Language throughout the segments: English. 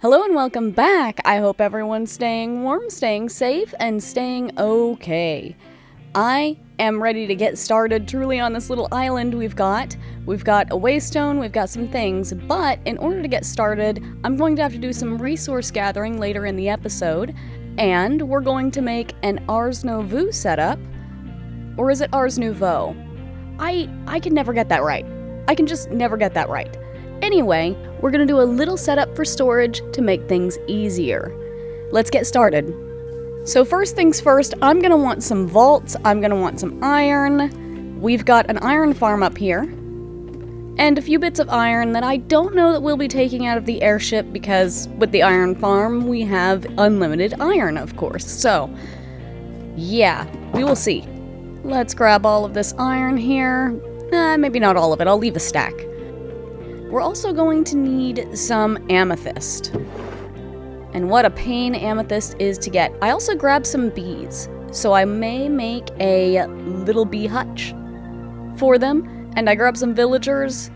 Hello and welcome back! I hope everyone's staying warm, staying safe, and staying okay. I am ready to get started truly on this little island we've got. We've got a waystone, we've got some things, but in order to get started, I'm going to have to do some resource gathering later in the episode, and we're going to make an ARS NOUVEOU setup. Or is it ARS NOUVEAU? I can never get that right. I can just never get that right. Anyway, we're gonna do a little setup for storage to make things easier. Let's get started. So first things first, I'm gonna want some vaults, I'm gonna want some iron. We've got an iron farm up here, and a few bits of iron that I don't know that we'll be taking out of the airship because with the iron farm, we have unlimited iron, of course. So, yeah, we will see. Let's grab all of this iron here. Maybe not all of it, I'll leave a stack. We're also going to need some amethyst. And what a pain amethyst is to get. I also grabbed some bees, so I may make a little bee hutch for them. And I grabbed some villagers,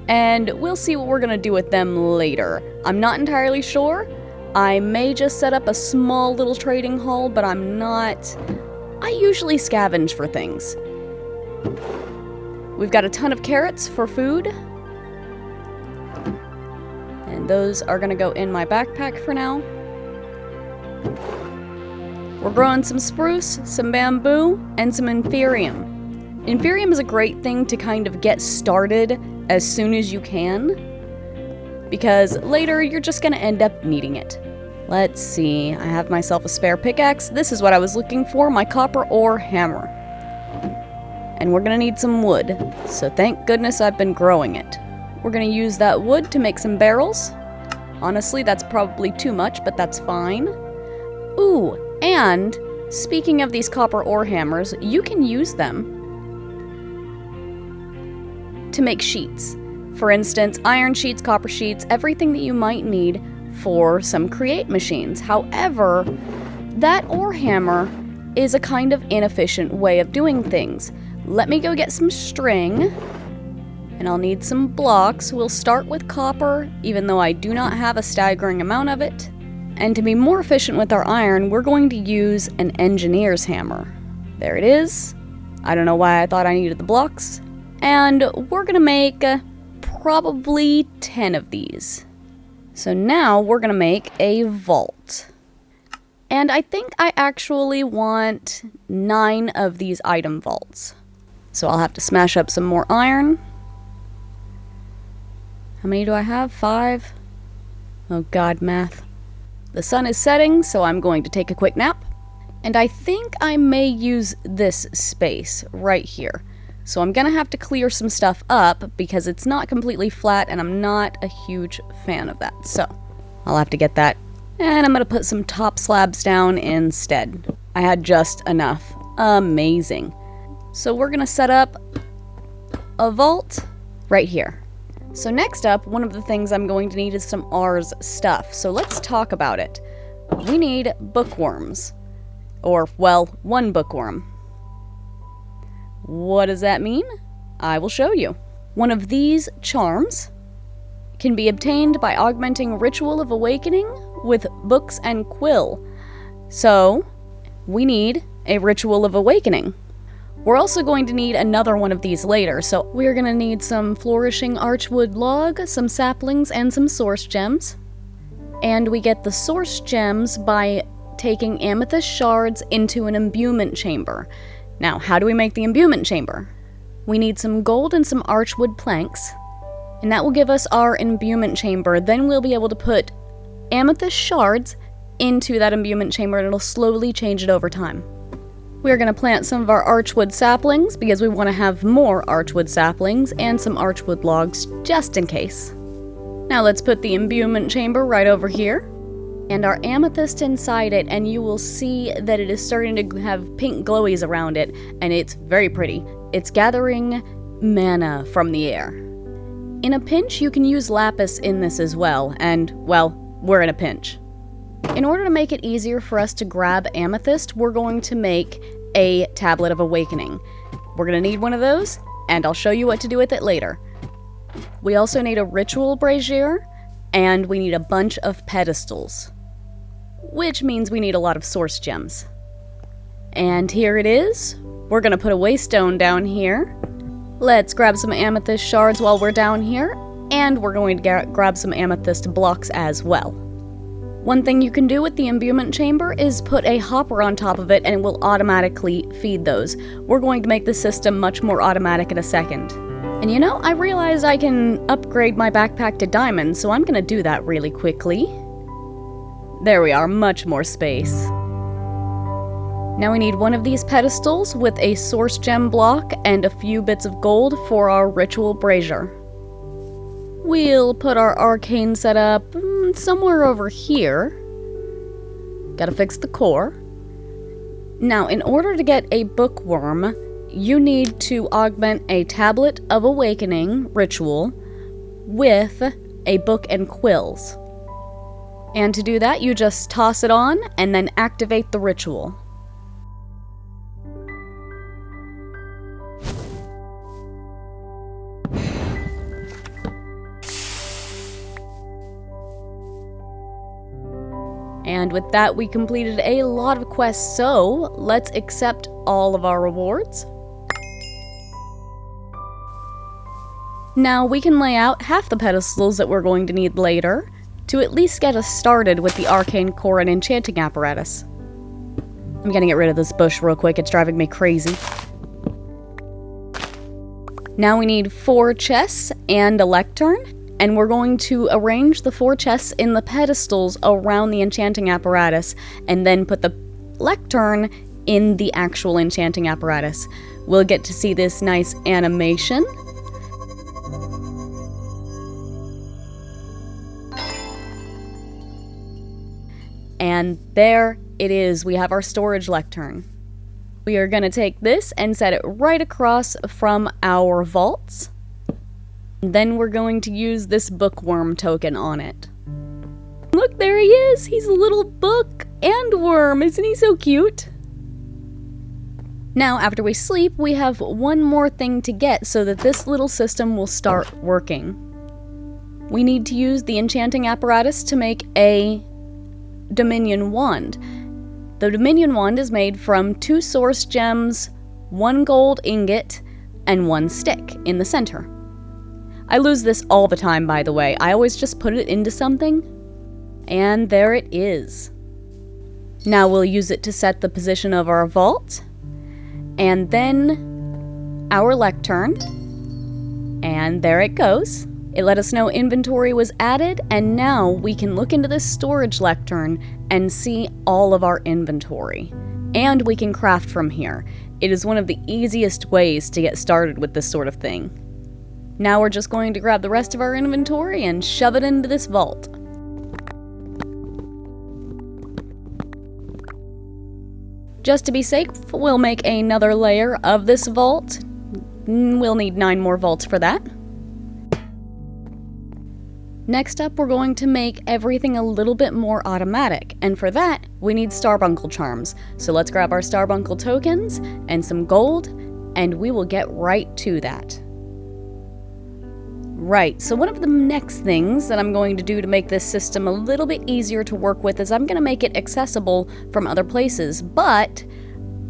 and we'll see what we're gonna do with them later. I'm not entirely sure. I may just set up a small little trading hall, but I'm not. I usually scavenge for things. We've got a ton of carrots for food. And those are gonna go in my backpack for now. We're growing some spruce, some bamboo, and some inferium. Inferium is a great thing to kind of get started as soon as you can, because later you're just gonna end up needing it. Let's see, I have myself a spare pickaxe. This is what I was looking for, my copper ore hammer. And we're gonna need some wood, so thank goodness I've been growing it. We're gonna use that wood to make some barrels. Honestly, that's probably too much, but that's fine. Ooh, and speaking of these copper ore hammers, you can use them to make sheets. For instance, iron sheets, copper sheets, everything that you might need for some create machines. However, that ore hammer is a kind of inefficient way of doing things. Let me go get some string. And I'll need some blocks. We'll start with copper, even though I do not have a staggering amount of it. And to be more efficient with our iron, we're going to use an engineer's hammer. There it is. I don't know why I thought I needed the blocks. And we're gonna make probably 10 of these. So now we're gonna make a vault. And I think I actually want 9 of these item vaults. So I'll have to smash up some more iron. How many do I have? 5? Oh god, math. The sun is setting, so I'm going to take a quick nap. And I think I may use this space right here. So I'm gonna have to clear some stuff up because it's not completely flat and I'm not a huge fan of that. So I'll have to get that. And I'm gonna put some top slabs down instead. I had just enough. Amazing. So we're gonna set up a vault right here. So next up, one of the things I'm going to need is some ARS stuff. So let's talk about it. We need bookworms. Or, well, 1 bookworm. What does that mean? I will show you. One of these charms can be obtained by augmenting Ritual of Awakening with books and quill. So, we need a Ritual of Awakening. We're also going to need another one of these later, so we're going to need some flourishing archwood log, some saplings, and some source gems. And we get the source gems by taking amethyst shards into an imbuement chamber. Now, how do we make the imbuement chamber? We need some gold and some archwood planks, and that will give us our imbuement chamber. Then we'll be able to put amethyst shards into that imbuement chamber, and it'll slowly change it over time. We're going to plant some of our archwood saplings because we want to have more archwood saplings and some archwood logs just in case. Now let's put the imbuement chamber right over here and our amethyst inside it, and you will see that it is starting to have pink glowies around it, and it's very pretty. It's gathering mana from the air. In a pinch, you can use lapis in this as well, and, well, we're in a pinch. In order to make it easier for us to grab amethyst, we're going to make a Tablet of Awakening. We're going to need one of those, and I'll show you what to do with it later. We also need a Ritual Brazier and we need a bunch of pedestals, which means we need a lot of source gems. And here it is. We're gonna put a waystone down here. Let's grab some amethyst shards while we're down here, and we're going to grab some amethyst blocks as well. One thing you can do with the imbuement chamber is put a hopper on top of it and it will automatically feed those. We're going to make the system much more automatic in a second. And you know, I realize I can upgrade my backpack to diamond, so I'm gonna do that really quickly. There we are, much more space. Now we need one of these pedestals with a source gem block and a few bits of gold for our ritual brazier. We'll put our arcane setup somewhere over here. Gotta fix the core. Now, in order to get a bookworm, you need to augment a Tablet of Awakening ritual with a book and quills. And to do that, you just toss it on and then activate the ritual. And with that, we completed a lot of quests, so let's accept all of our rewards. Now we can lay out half the pedestals that we're going to need later, to at least get us started with the arcane core and enchanting apparatus. I'm gonna get rid of this bush real quick, it's driving me crazy. Now we need 4 chests and a lectern, and we're going to arrange the 4 chests in the pedestals around the enchanting apparatus, and then put the lectern in the actual enchanting apparatus. We'll get to see this nice animation. And there it is, we have our storage lectern. We are gonna take this and set it right across from our vaults. Then we're going to use this bookworm token on it. Look, there he is! He's a little book and worm! Isn't he so cute? Now, after we sleep, we have one more thing to get so that this little system will start working. We need to use the enchanting apparatus to make a Dominion Wand. The Dominion Wand is made from 2 source gems, 1 gold ingot, and 1 stick in the center. I lose this all the time, by the way. I always just put it into something, and there it is. Now we'll use it to set the position of our vault, and then our lectern, and there it goes. It let us know inventory was added, and now we can look into this storage lectern and see all of our inventory. And we can craft from here. It is one of the easiest ways to get started with this sort of thing. Now we're just going to grab the rest of our inventory and shove it into this vault. Just to be safe, we'll make another layer of this vault. We'll need 9 more vaults for that. Next up, we're going to make everything a little bit more automatic, and for that, we need Starbuncle charms. So let's grab our Starbuncle tokens and some gold, and we will get right to that. Right, so one of the next things that I'm going to do to make this system a little bit easier to work with is I'm going to make it accessible from other places, but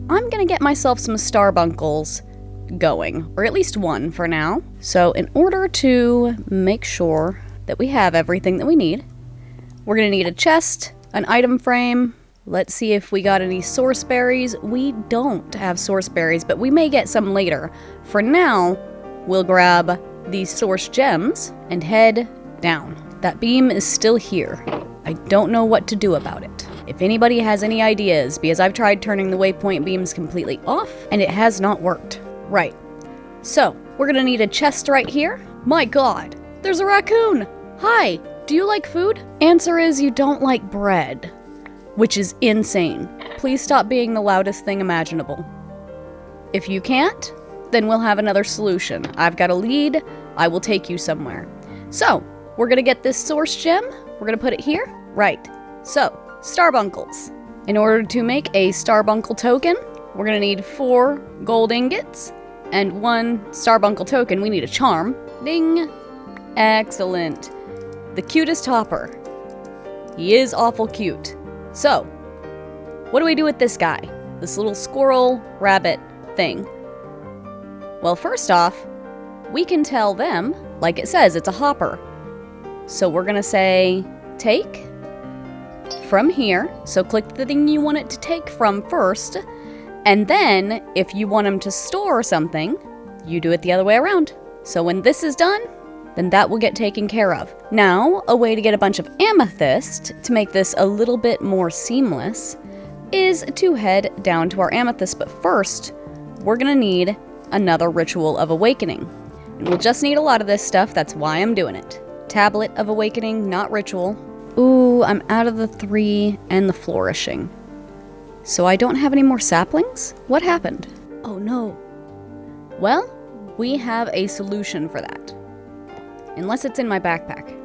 I'm going to get myself some Starbuncles going, or at least 1 for now. So in order to make sure that we have everything that we need, we're going to need a chest, an item frame. Let's see if we got any source berries. We don't have source berries, but we may get some later. For now, we'll grab these source gems and head down. That beam is still here. I don't know what to do about it. If anybody has any ideas, because I've tried turning the waypoint beams completely off and it has not worked. Right. So, we're gonna need a chest right here. My god, there's a raccoon! Hi, do you like food? Answer is you don't like bread, which is insane. Please stop being the loudest thing imaginable. If you can't, then we'll have another solution. I've got a lead, I will take you somewhere. So, we're gonna get this source gem, we're gonna put it here. Right, so, Starbuncles. In order to make a Starbuncle token, we're gonna need 4 gold ingots and 1 Starbuncle token. We need a charm. Ding! Excellent. the cutest hopper. He is awful cute. So, what do we do with this guy? This little squirrel rabbit thing. Well, first off, we can tell them, like it says, it's a hopper. So we're gonna say, take from here. So click the thing you want it to take from first. And then, if you want them to store something, you do it the other way around. So when this is done, then that will get taken care of. Now, a way to get a bunch of amethyst to make this a little bit more seamless is to head down to our amethyst. But first, we're gonna need another Ritual of Awakening. And we'll just need a lot of this stuff, that's why I'm doing it. Tablet of Awakening, not Ritual. Ooh, I'm out of the 3 and the Flourishing. So I don't have any more saplings? What happened? Oh no. Well, we have a solution for that. Unless it's in my backpack.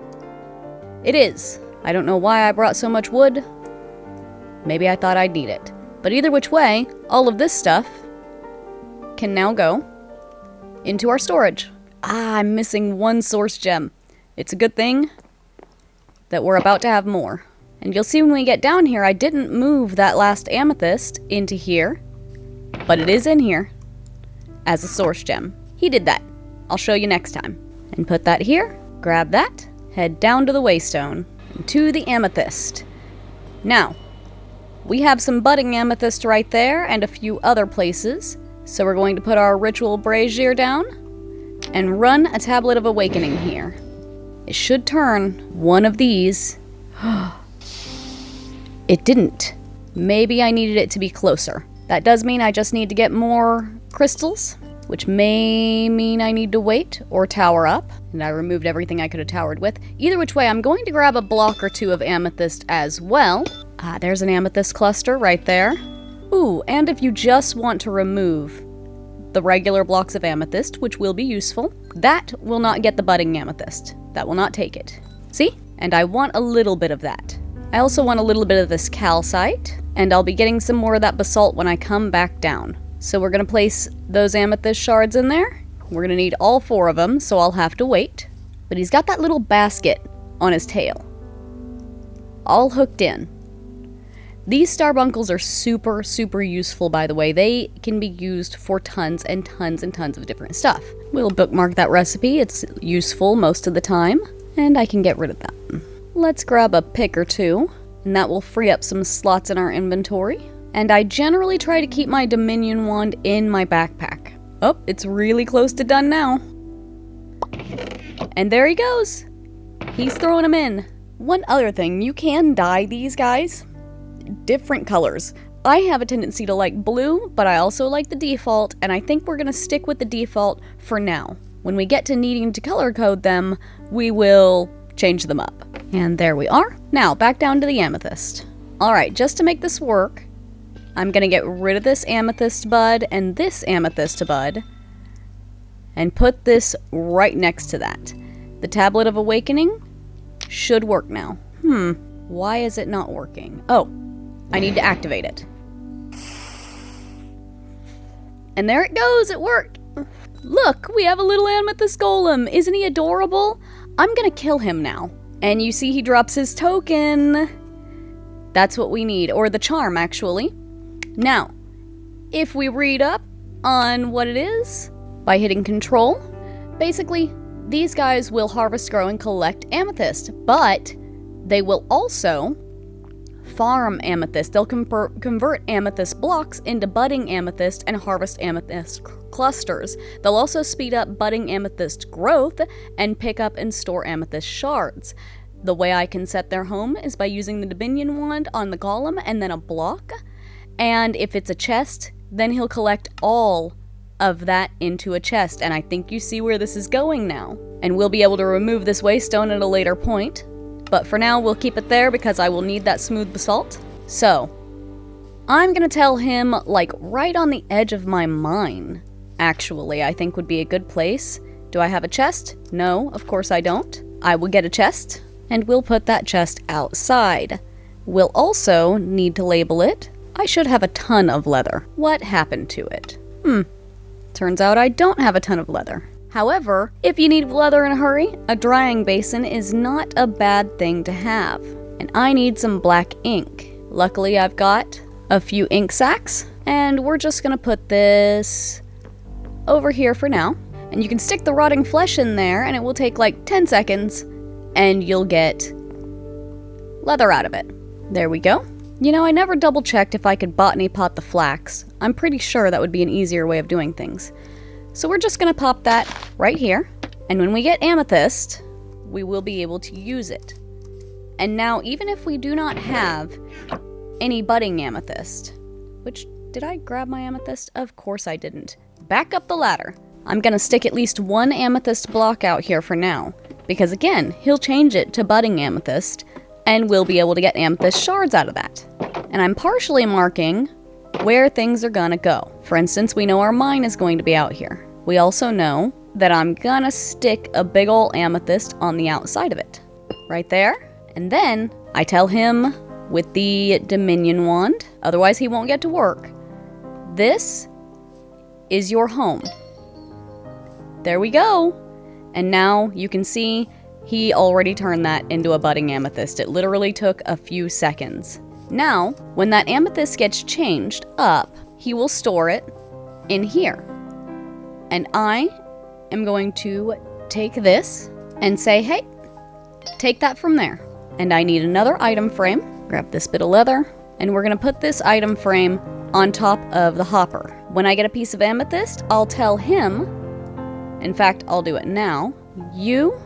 It is. I don't know why I brought so much wood. Maybe I thought I'd need it. But either which way, all of this stuff can now go into our storage. Ah, I'm missing 1 source gem. It's a good thing that we're about to have more. And you'll see when we get down here, I didn't move that last amethyst into here, but it is in here as a source gem. He did that. I'll show you next time. And put that here, grab that, head down to the waystone, and to the amethyst. Now, we have some budding amethyst right there and a few other places, so we're going to put our ritual brazier down and run a tablet of awakening here. It should turn one of these. It didn't. Maybe I needed it to be closer. That does mean I just need to get more crystals, which may mean I need to wait or tower up. And I removed everything I could have towered with. Either which way, I'm going to grab a block or 2 of amethyst as well. Ah, there's an amethyst cluster right there. Ooh, and if you just want to remove the regular blocks of amethyst, which will be useful, that will not get the budding amethyst. That will not take it. See? And I want a little bit of that. I also want a little bit of this calcite, and I'll be getting some more of that basalt when I come back down. So we're gonna place those amethyst shards in there. We're gonna need all 4 of them, so I'll have to wait. But he's got that little basket on his tail, all hooked in. These starbuncles are super, super useful, by the way. They can be used for tons and tons and tons of different stuff. We'll bookmark that recipe. It's useful most of the time, and I can get rid of that. Let's grab a pick or 2, and that will free up some slots in our inventory. And I generally try to keep my Dominion wand in my backpack. Oh, it's really close to done now. And there he goes. He's throwing them in. One other thing, you can dye these guys different colors. I have a tendency to like blue, but I also like the default, and I think we're gonna stick with the default for now. When we get to needing to color code them, we will change them up. And there we are. Now, back down to the amethyst. Alright, just to make this work, I'm gonna get rid of this amethyst bud and this amethyst bud, and put this right next to that. The Tablet of Awakening should work now. Why is it not working? Oh, I need to activate it. And there it goes, it worked! Look, we have a little amethyst golem! Isn't he adorable? I'm gonna kill him now. And you see he drops his token. That's what we need, or the charm, actually. Now, if we read up on what it is, by hitting Control, basically, these guys will harvest, grow, and collect amethyst, but they will also farm amethyst. They'll convert amethyst blocks into budding amethyst and harvest amethyst clusters. They'll also speed up budding amethyst growth and pick up and store amethyst shards. The way I can set their home is by using the Dominion wand on the golem and then a block. And if it's a chest, then he'll collect all of that into a chest. And I think you see where this is going now. And we'll be able to remove this waystone at a later point. But for now, we'll keep it there because I will need that smooth basalt. So, I'm gonna tell him, like, right on the edge of my mine, actually, I think would be a good place. Do I have a chest? No, of course I don't. I will get a chest, and we'll put that chest outside. We'll also need to label it. I should have a ton of leather. What happened to it? Turns out I don't have a ton of leather. However, if you need leather in a hurry, a drying basin is not a bad thing to have. And I need some black ink. Luckily, I've got a few ink sacs, and we're just gonna put this over here for now. And you can stick the rotting flesh in there, and it will take like 10 seconds, and you'll get leather out of it. There we go. You know, I never double checked if I could botany pot the flax. I'm pretty sure that would be an easier way of doing things. So we're just gonna pop that right here, and when we get amethyst, we will be able to use it. And now, even if we do not have any budding amethyst, which, did I grab my amethyst? Of course I didn't. Back up the ladder. I'm gonna stick at least one amethyst block out here for now, because again, he'll change it to budding amethyst, and we'll be able to get amethyst shards out of that. And I'm partially marking where things are gonna go. For instance, we know our mine is going to be out here. We also know that I'm gonna stick a big ol' amethyst on the outside of it. Right there. And then I tell him with the Dominion wand, otherwise he won't get to work, this is your home. There we go. And now you can see he already turned that into a budding amethyst. It literally took a few seconds. Now, when that amethyst gets changed up, he will store it in here. And I am going to take this and say, hey, take that from there. And I need another item frame. Grab this bit of leather, and we're gonna put this item frame on top of the hopper. When I get a piece of amethyst, I'll tell him, in fact, I'll do it now, you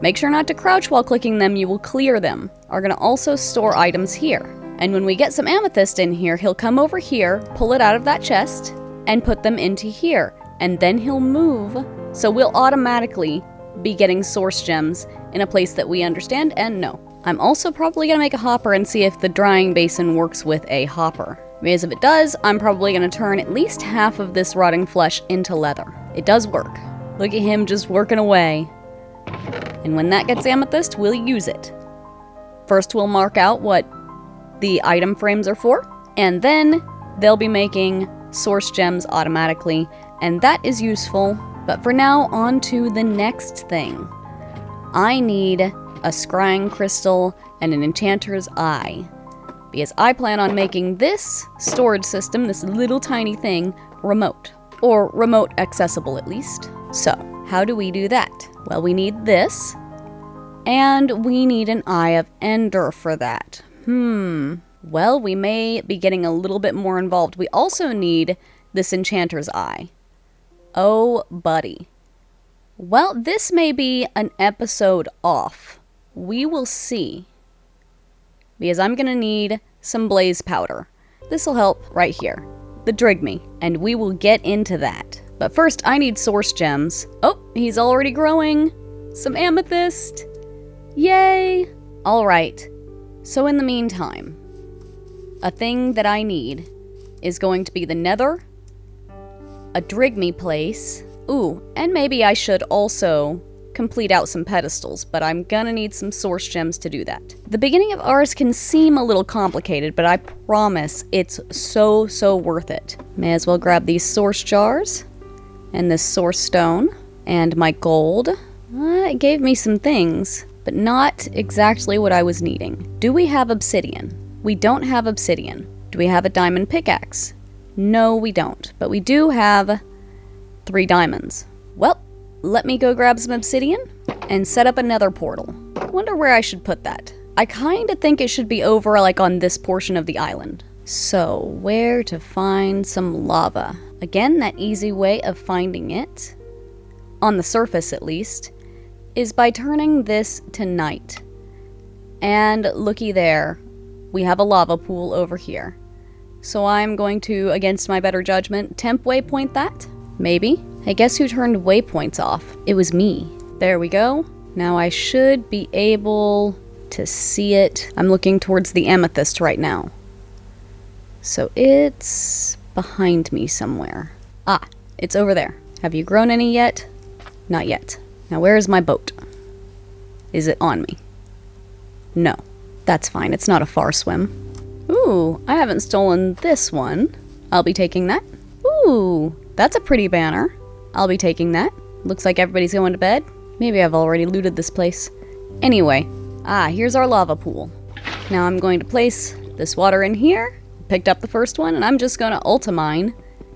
make sure not to crouch while clicking them, you will clear them, are gonna also store items here. And when we get some amethyst in here, he'll come over here, pull it out of that chest, and put them into here. And then he'll move, so we'll automatically be getting source gems in a place that we understand and know. I'm also probably gonna make a hopper and see if the drying basin works with a hopper. Because if it does, I'm probably gonna turn at least half of this rotting flesh into leather. It does work. Look at him just working away. And when that gets amethyst, we'll use it. First, we'll mark out what the item frames are for, and then they'll be making source gems automatically, and that is useful. But for now, on to the next thing. I need a scrying crystal and an enchanter's eye, because I plan on making this storage system, this little tiny thing, remote, or remote accessible at least. So, how do we do that? Well, we need this, and we need an Eye of Ender for that. Well, we may be getting a little bit more involved. We also need this enchanter's eye. Oh, buddy. Well, this may be an episode off. We will see. Because I'm gonna need some blaze powder. This'll help right here. The Drigme. And we will get into that. But first, I need source gems. Oh, he's already growing. Some amethyst. Yay! Alright. So in the meantime, a thing that I need is going to be the Nether, a Drigme place, ooh, and maybe I should also complete out some pedestals, but I'm gonna need some source gems to do that. The beginning of ARS can seem a little complicated, but I promise it's so worth it. May as well grab these source jars, and this source stone, and my gold. It gave me some things, but not exactly what I was needing. Do we have obsidian? We don't have obsidian. Do we have a diamond pickaxe? No, we don't. But we do have 3 diamonds. Well, let me go grab some obsidian and set up another portal. Wonder where I should put that. I kinda think it should be over like on this portion of the island. So, where to find some lava? Again, that easy way of finding it, on the surface at least, is by turning this to night. And looky there, we have a lava pool over here. So I'm going to, against my better judgment, temp waypoint that? Maybe. Hey, guess who turned waypoints off? It was me. There we go. Now I should be able to see it. I'm looking towards the amethyst right now. So it's behind me somewhere. Ah, it's over there. Have you grown any yet? Not yet. Now where is my boat? Is it on me? No. That's fine, it's not a far swim. Ooh, I haven't stolen this one. I'll be taking that. Ooh, that's a pretty banner. I'll be taking that. Looks like everybody's going to bed. Maybe I've already looted this place. Anyway, here's our lava pool. Now I'm going to place this water in here. Picked up the first one, and I'm just going to ultimine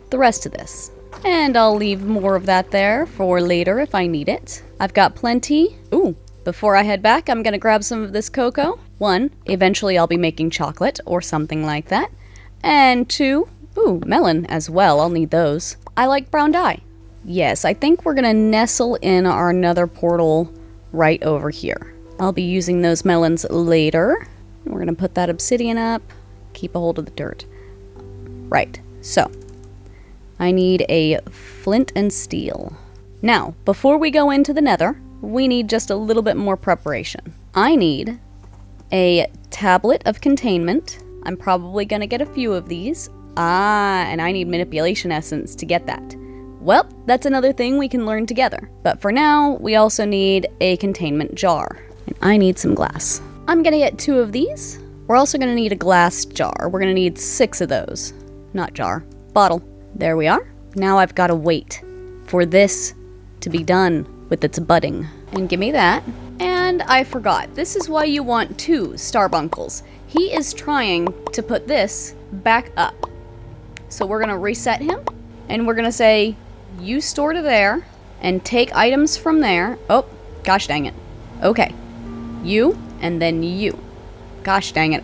the rest of this. And I'll leave more of that there for later if I need it. I've got plenty. Ooh, before I head back, I'm going to grab some of this cocoa. 1, eventually I'll be making chocolate or something like that. And 2, ooh, melon as well. I'll need those. I like brown dye. Yes, I think we're going to nestle in our nether portal right over here. I'll be using those melons later. We're going to put that obsidian up. Keep a hold of the dirt. Right, so I need a flint and steel. Now, before we go into the nether, we need just a little bit more preparation. I need a tablet of containment. I'm probably going to get a few of these. And I need manipulation essence to get that. Well, that's another thing we can learn together. But for now, we also need a containment jar. And I need some glass. I'm going to get 2 of these. We're also going to need a glass jar. We're going to need 6 of those. Not jar. Bottle. There we are. Now I've got to wait for this to be done with its budding. And give me that. And I forgot. This is why you want 2 starbunkles. He is trying to put this back up. So we're going to reset him. And we're going to say, you store to there. And take items from there. Oh, gosh dang it. Okay. You, and then you. Gosh dang it.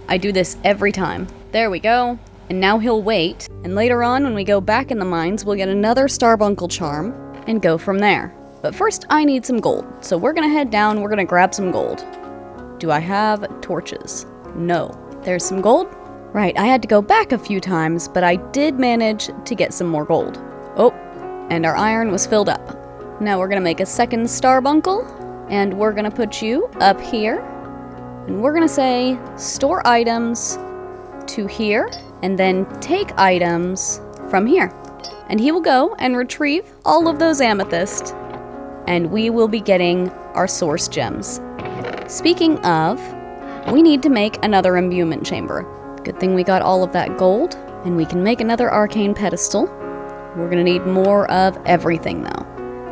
I do this every time. There we go. And now he'll wait. And later on, when we go back in the mines, we'll get another starbuncle charm and go from there. But first, I need some gold. So we're going to head down. We're going to grab some gold. Do I have torches? No. There's some gold. Right, I had to go back a few times, but I did manage to get some more gold. Oh, and our iron was filled up. Now we're going to make a second starbuncle. And we're going to put you up here. And we're going to say, store items to here. And then take items from here. And he will go and retrieve all of those amethysts. And we will be getting our source gems. Speaking of, we need to make another imbuement chamber. Good thing we got all of that gold. And we can make another arcane pedestal. We're going to need more of everything though.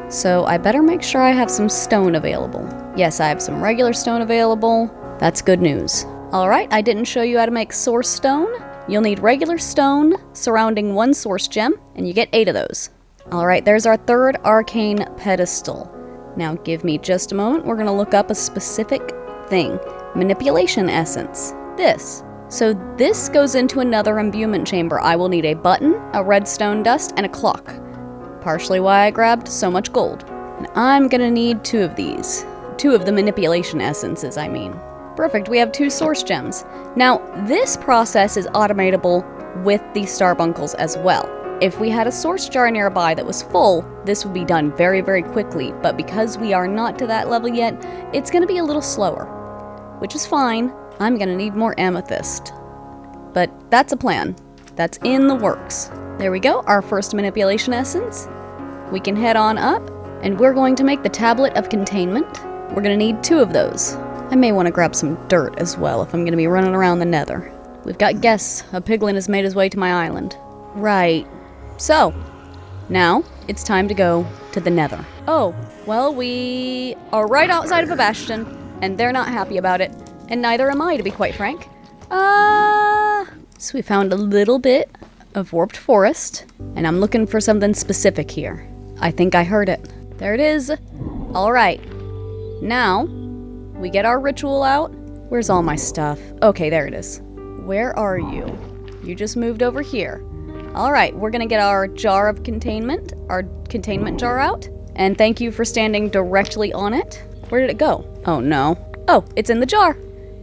So I better make sure I have some stone available. Yes, I have some regular stone available. That's good news. Alright, I didn't show you how to make source stone. You'll need regular stone surrounding 1 source gem, and you get 8 of those. Alright, there's our 3rd arcane pedestal. Now give me just a moment. We're going to look up a specific thing. Manipulation essence. This. So this goes into another imbuement chamber. I will need a button, a redstone dust, and a clock. Partially why I grabbed so much gold. And I'm gonna need 2 of these. 2 of the manipulation essences, I mean. Perfect, we have 2 source gems. Now, this process is automatable with the starbunkles as well. If we had a source jar nearby that was full, this would be done very, very quickly. But because we are not to that level yet, it's gonna be a little slower. Which is fine. I'm gonna need more amethyst. But that's a plan. That's in the works. There we go, our first manipulation essence. We can head on up, and we're going to make the tablet of containment. We're going to need 2 of those. I may want to grab some dirt as well if I'm going to be running around the nether. We've got guests. A piglin has made his way to my island. Right. So, now it's time to go to the nether. Oh, well, we are right outside of a bastion, and they're not happy about it. And neither am I, to be quite frank. So we found a little bit of warped forest, and I'm looking for something specific here. I think I heard it. There it is. All right. Now, we get our ritual out. Where's all my stuff? Okay, there it is. Where are you? You just moved over here. All right, we're gonna get our jar of containment, our containment jar out. And thank you for standing directly on it. Where did it go? Oh no. Oh, it's in the jar.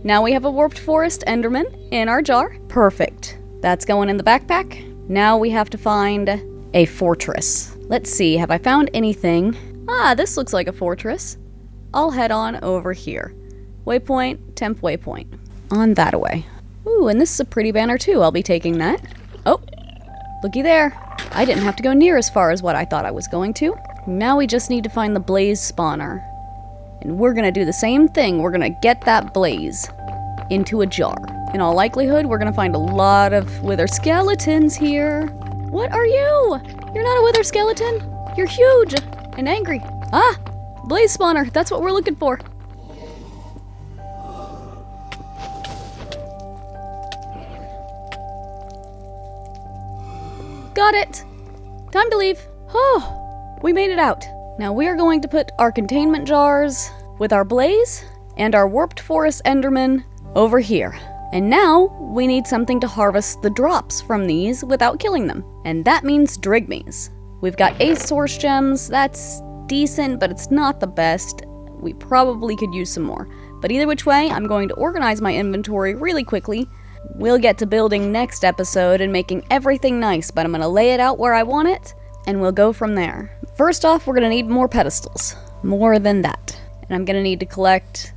Now we have a warped forest enderman in our jar. Perfect. That's going in the backpack. Now we have to find a fortress. Let's see, have I found anything? This looks like a fortress. I'll head on over here. Waypoint, temp waypoint. On that away. Ooh, and this is a pretty banner too. I'll be taking that. Oh, looky there. I didn't have to go near as far as what I thought I was going to. Now we just need to find the blaze spawner. And we're gonna do the same thing. We're gonna get that blaze into a jar. In all likelihood, we're gonna find a lot of wither skeletons here. What are you? You're not a wither skeleton. You're huge. and angry. Ah! Blaze spawner, that's what we're looking for. Got it! Time to leave. Oh, we made it out. Now we are going to put our containment jars with our blaze and our warped forest enderman over here. And now we need something to harvest the drops from these without killing them. And that means drigmies. We've got 8 source gems. That's decent, but it's not the best. We probably could use some more. But either which way, I'm going to organize my inventory really quickly. We'll get to building next episode and making everything nice, but I'm going to lay it out where I want it, and we'll go from there. First off, we're going to need more pedestals. More than that. And I'm going to need to collect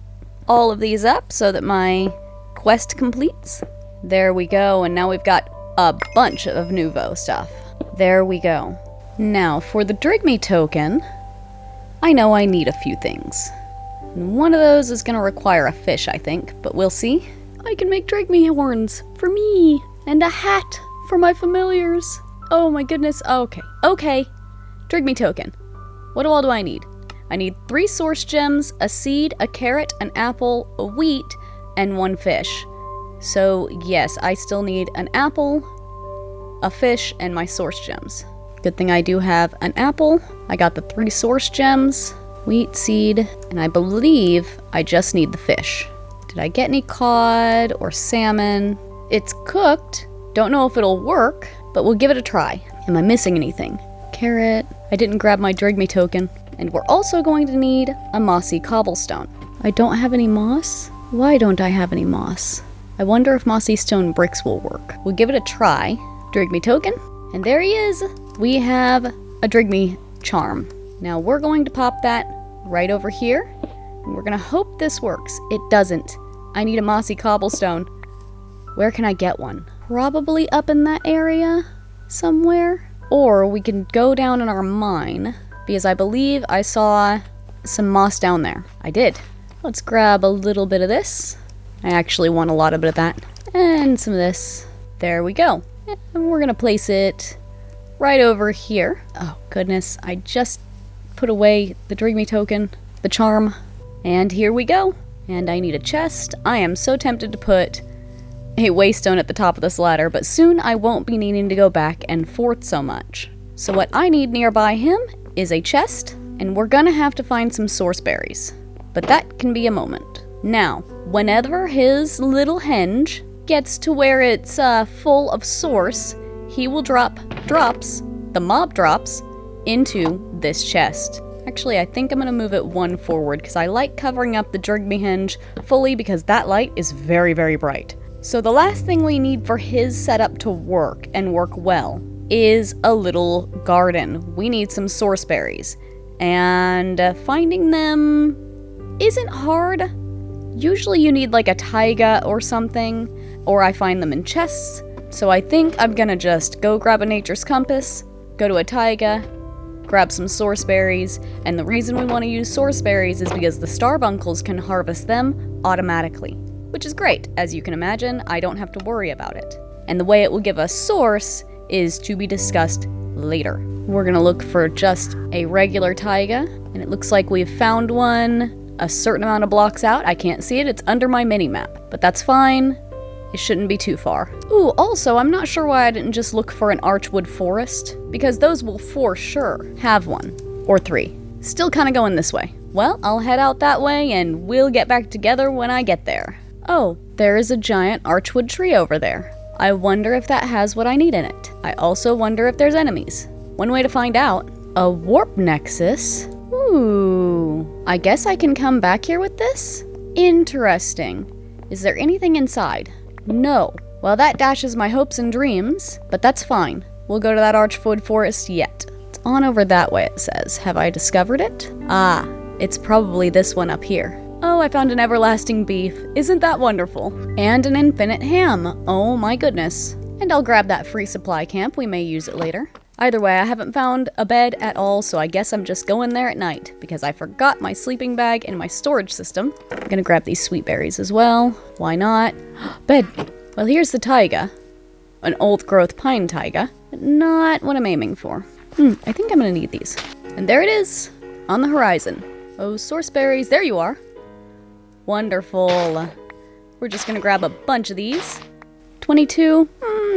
all of these up so that my quest completes. There we go, and now we've got a bunch of NOUVEOU stuff. There we go. Now, for the Drigme token, I know I need a few things. And one of those is going to require a fish, I think, but we'll see. I can make Drigme horns for me, and a hat for my familiars. Oh my goodness, okay. Drigme token. What all do I need? I need 3 source gems, a seed, a carrot, an apple, a wheat, and 1 fish. So yes, I still need an apple, a fish, and my source gems. Good thing I do have an apple. I got the 3 source gems, wheat, seed, and I believe I just need the fish. Did I get any cod or salmon? It's cooked. Don't know if it'll work, but we'll give it a try. Am I missing anything? Carrot. I didn't grab my Drigme token. And we're also going to need a mossy cobblestone. I don't have any moss? Why don't I have any moss? I wonder if mossy stone bricks will work. We'll give it a try. Drigme token. And there he is. We have a Drigme charm. Now we're going to pop that right over here. And we're gonna hope this works. It doesn't. I need a mossy cobblestone. Where can I get one? Probably up in that area somewhere. Or we can go down in our mine, because I believe I saw some moss down there. I did. Let's grab a little bit of this. I actually want a lot of bit of that. And some of this. There we go. And we're gonna place it right over here. Oh goodness, I just put away the Drigme token, the charm. And here we go. And I need a chest. I am so tempted to put a waystone at the top of this ladder, but soon I won't be needing to go back and forth so much. So what I need nearby him is a chest, and we're gonna have to find some source berries. But that can be a moment. Now, whenever his little henge gets to where it's full of source, he will drop the mob drops, into this chest. Actually, I think I'm going to move it 1 forward because I like covering up the Drigme henge fully because that light is very, very bright. So the last thing we need for his setup to work and work well is a little garden. We need some source berries. And finding them isn't hard. Usually you need like a taiga or something, or I find them in chests. So I think I'm going to just go grab a nature's compass, go to a taiga, grab some source berries, and the reason we want to use source berries is because the starbunkles can harvest them automatically, which is great. As you can imagine, I don't have to worry about it. And the way it will give us source is to be discussed later. We're gonna look for just a regular taiga, and it looks like we've found one a certain amount of blocks out. I can't see it, it's under my mini-map, but that's fine. It shouldn't be too far. Ooh, also, I'm not sure why I didn't just look for an Archwood Forest, because those will for sure have 1 or 3. Still kind of going this way. Well, I'll head out that way and we'll get back together when I get there. Oh, there is a giant Archwood tree over there. I wonder if that has what I need in it. I also wonder if there's enemies. One way to find out. A warp nexus? Ooh, I guess I can come back here with this? Interesting. Is there anything inside? No. Well, that dashes my hopes and dreams, but that's fine. We'll go to that Archwood Forest yet. It's on over that way, it says. Have I discovered it? Ah, it's probably this one up here. Oh, I found an everlasting beef. Isn't that wonderful? And an infinite ham. Oh my goodness. And I'll grab that free supply camp. We may use it later. Either way, I haven't found a bed at all, so I guess I'm just going there at night, because I forgot my sleeping bag in my storage system. I'm gonna grab these sweet berries as well. Why not? Bed! Well, here's the taiga. An old growth pine taiga. Not what I'm aiming for. I think I'm gonna need these. And there it is, on the horizon. Oh, source berries, there you are. Wonderful. We're just gonna grab a bunch of these. 22,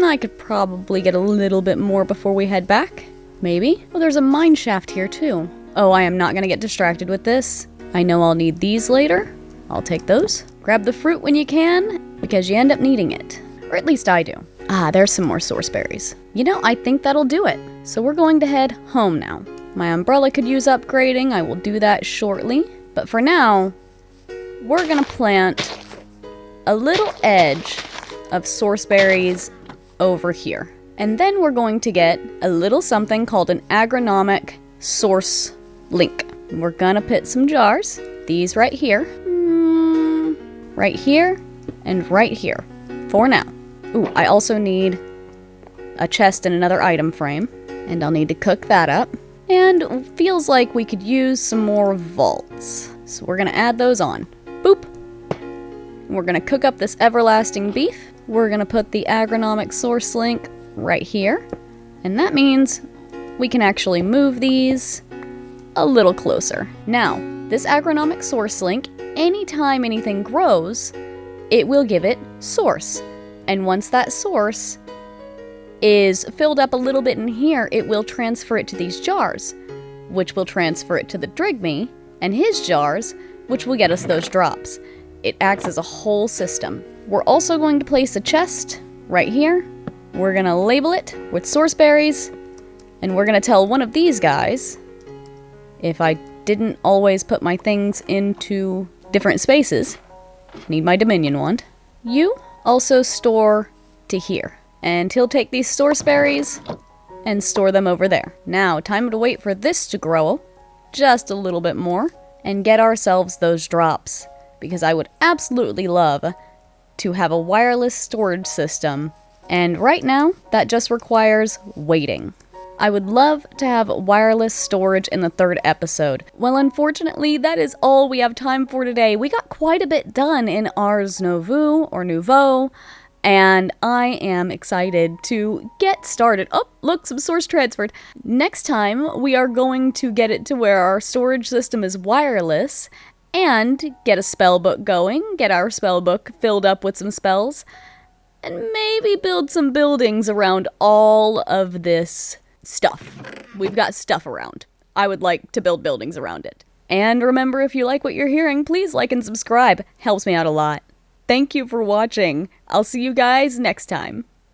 I could probably get a little bit more before we head back. Maybe. Oh, there's a mine shaft here too. Oh, I am not gonna get distracted with this. I know I'll need these later. I'll take those. Grab the fruit when you can, because you end up needing it. Or at least I do. Ah, there's some more source berries. You know, I think that'll do it. So we're going to head home now. My umbrella could use upgrading. I will do that shortly. But for now, we're gonna plant a little edge of source berries over here. And then we're going to get a little something called an agronomic source link. We're gonna put some jars, these right here, right here, and right here, for now. Ooh, I also need a chest and another item frame, and I'll need to cook that up. And feels like we could use some more vaults. So we're gonna add those on. Boop! We're gonna cook up this everlasting beef. We're gonna put the agronomic source link right here. And that means we can actually move these a little closer. Now, this agronomic source link, anytime anything grows, it will give it source. And once that source is filled up a little bit in here, it will transfer it to these jars, which will transfer it to the Drigme and his jars, which will get us those drops. It acts as a whole system. We're also going to place a chest right here. We're gonna label it with source berries, and we're gonna tell one of these guys, if I didn't always put my things into different spaces, need my Dominion wand, you also store to here. And he'll take these source berries and store them over there. Now, time to wait for this to grow just a little bit more and get ourselves those drops, because I would absolutely love to have a wireless storage system, and right now that just requires waiting. I would love to have wireless storage in the 3rd episode. Well, unfortunately, that is all we have time for today. We got quite a bit done in ARS NOUVEOU, or NOUVEAU, and I am excited to get started. Oh, look, some source transferred. Next time, we are going to get it to where our storage system is wireless and get a spell book going, get our spell book filled up with some spells, and maybe build some buildings around all of this stuff. We've got stuff around. I would like to build buildings around it. And remember, if you like what you're hearing, please like and subscribe. Helps me out a lot. Thank you for watching. I'll see you guys next time.